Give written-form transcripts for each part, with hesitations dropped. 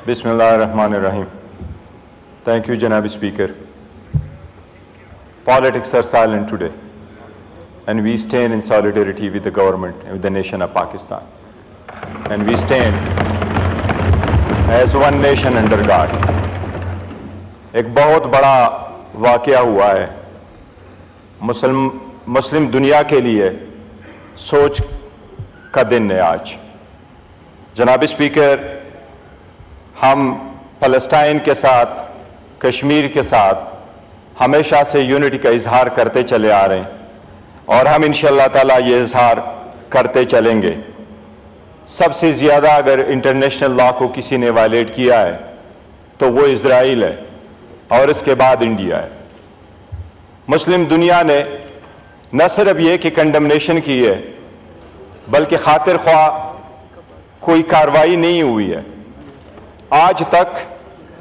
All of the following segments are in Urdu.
Bismillahirrahmanirrahim. Thank you, Janabi Speaker. Politics are silent today, and we stand in solidarity with the government and with the nation of Pakistan. And we stand as one nation under God. ایک بہت بڑا واقعہ ہوا ہے مسلم دنیا کے لیے سوچ کا دن ہے آج. جناب اسپیکر، ہم فلسطین کے ساتھ، کشمیر کے ساتھ ہمیشہ سے یونٹی کا اظہار کرتے چلے آ رہے ہیں اور ہم انشاءاللہ تعالیٰ یہ اظہار کرتے چلیں گے. سب سے زیادہ اگر انٹرنیشنل لا کو کسی نے وائلیٹ کیا ہے تو وہ اسرائیل ہے اور اس کے بعد انڈیا ہے. مسلم دنیا نے نہ صرف یہ کہ کنڈمنیشن کی ہے بلکہ خاطر خواہ کوئی کارروائی نہیں ہوئی ہے. آج تک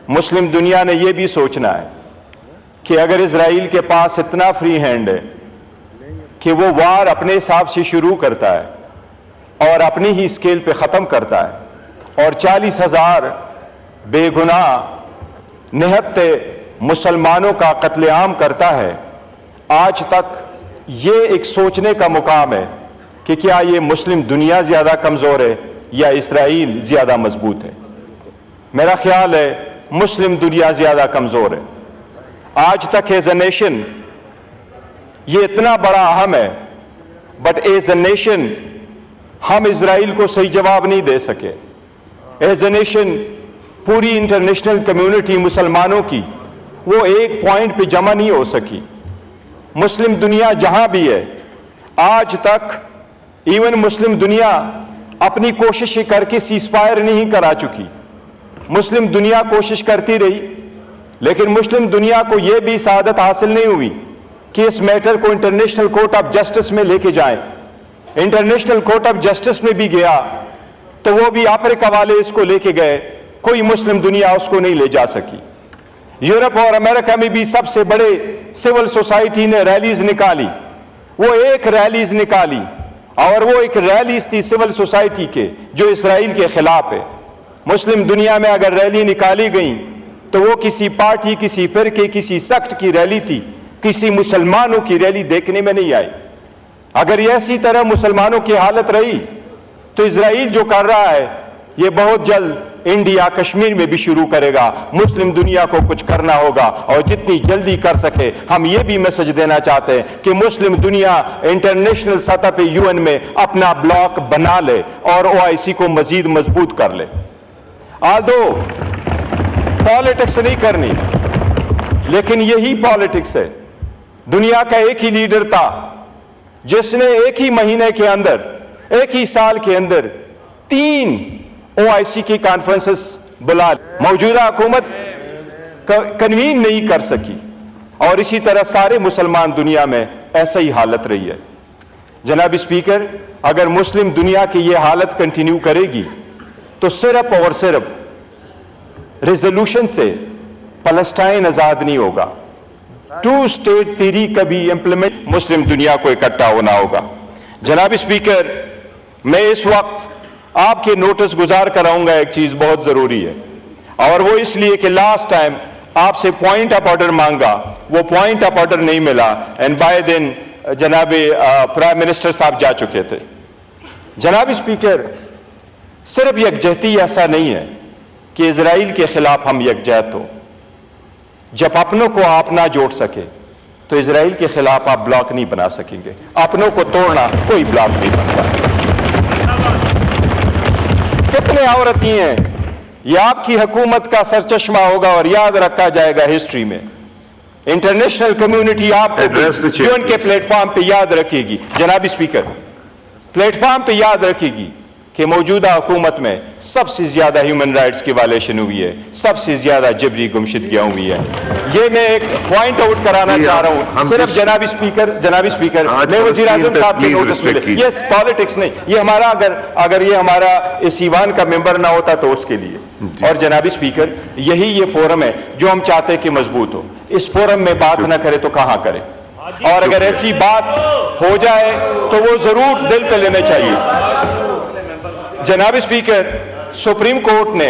مسلم دنیا نے یہ بھی سوچنا ہے کہ اگر اسرائیل کے پاس اتنا فری ہینڈ ہے کہ وہ وار اپنے حساب سے شروع کرتا ہے اور اپنی ہی اسکیل پہ ختم کرتا ہے اور 40,000 بے گناہ نہتے مسلمانوں کا قتل عام کرتا ہے، آج تک یہ ایک سوچنے کا مقام ہے کہ کیا یہ مسلم دنیا زیادہ کمزور ہے یا اسرائیل زیادہ مضبوط ہے. میرا خیال ہے مسلم دنیا زیادہ کمزور ہے. آج تک ایز اے نیشن یہ اتنا بڑا اہم ہے، بٹ ایز اے نیشن ہم اسرائیل کو صحیح جواب نہیں دے سکے. ایز اے نیشن پوری انٹرنیشنل کمیونٹی مسلمانوں کی وہ ایک پوائنٹ پہ جمع نہیں ہو سکی. مسلم دنیا جہاں بھی ہے آج تک ایون مسلم دنیا اپنی کوششیں کر کے سیز فائر نہیں کرا چکی. مسلم دنیا کوشش کرتی رہی لیکن مسلم دنیا کو یہ بھی سعادت حاصل نہیں ہوئی کہ اس میٹر کو انٹرنیشنل کورٹ آف جسٹس میں لے کے جائیں. انٹرنیشنل کورٹ آف جسٹس میں بھی گیا تو وہ بھی افریقہ والے اس کو لے کے گئے، کوئی مسلم دنیا اس کو نہیں لے جا سکی. یورپ اور امریکہ میں بھی سب سے بڑے سول سوسائٹی نے ریلیز نکالی، وہ ایک ریلیز نکالی اور وہ ایک ریلیز تھی سول سوسائٹی کے جو اسرائیل کے خلاف ہے. مسلم دنیا میں اگر ریلی نکالی گئی تو وہ کسی پارٹی، کسی فرقے، کسی سیکٹ کی ریلی تھی، کسی مسلمانوں کی ریلی دیکھنے میں نہیں آئی. اگر یہ اسی طرح مسلمانوں کی حالت رہی تو اسرائیل جو کر رہا ہے یہ بہت جلد انڈیا کشمیر میں بھی شروع کرے گا. مسلم دنیا کو کچھ کرنا ہوگا اور جتنی جلدی کر سکے. ہم یہ بھی میسج دینا چاہتے ہیں کہ مسلم دنیا انٹرنیشنل سطح پہ UN میں اپنا بلاک بنا لے اور OIC کو مزید مضبوط کر لے. آلدو پالیٹکس نہیں کرنی لیکن یہی پالیٹکس ہے. دنیا کا ایک ہی لیڈر تھا جس نے ایک ہی مہینے کے اندر، ایک ہی سال کے اندر 3 OIC کی کانفرنسز بلا. موجودہ حکومت کنوین نہیں کر سکی اور اسی طرح سارے مسلمان دنیا میں ایسا ہی حالت رہی ہے. جناب اسپیکر، اگر مسلم دنیا کی یہ حالت کنٹینیو کرے گی تو صرف اور صرف ریزولوشن سے فلسطین آزاد نہیں ہوگا. 2 اسٹیٹ تھیوری کبھی امپلیمنٹ، مسلم دنیا کو اکٹھا ہونا ہوگا. جناب اسپیکر، میں اس وقت آپ کے نوٹس گزار کراؤں گا ایک چیز بہت ضروری ہے اور وہ اس لیے کہ لاسٹ ٹائم آپ سے پوائنٹ آف آرڈر مانگا، وہ پوائنٹ آف آرڈر نہیں ملا اینڈ بائی دن جناب پرائم منسٹر صاحب جا چکے تھے. جناب اسپیکر، صرف یکجہتی ایسا نہیں ہے کہ اسرائیل کے خلاف ہم یکجہت ہو. جب اپنوں کو آپ نہ جوڑ سکے تو اسرائیل کے خلاف آپ بلاک نہیں بنا سکیں گے. اپنوں کو توڑنا کوئی بلاک نہیں بنتا. کتنے عورتیں ہیں یہ آپ کی حکومت کا سرچشمہ ہوگا اور یاد رکھا جائے گا ہسٹری میں. انٹرنیشنل کمیونٹی آپ کو UN کے پلیٹ فارم پہ یاد رکھے گی. جناب اسپیکر، پلیٹ فارم پہ یاد رکھے گی کہ موجودہ حکومت میں سب سے زیادہ ہیومن رائٹس کی وائلیشن ہوئی ہے، سب سے زیادہ جبری گمشدگیاں ہوئی ہیں. یہ میں ایک پوائنٹ آؤٹ کرانا چاہ رہا ہوں. صرف جناب اسپیکر میں وزیر اعظم صاحب کے نوٹس میں یہ پالیٹکس نہیں، یہ ہمارا اگر یہ ہمارا اس ایوان کا ممبر نہ ہوتا تو اس کے لیے. اور جناب اسپیکر، یہی یہ فورم ہے جو ہم چاہتے ہیں کہ مضبوط ہو. اس فورم میں بات نہ کرے تو کہاں کرے؟ اور اگر ایسی بات ہو جائے تو وہ ضرور دل پہ لینے چاہیے. جناب اسپیکر، سپریم کورٹ نے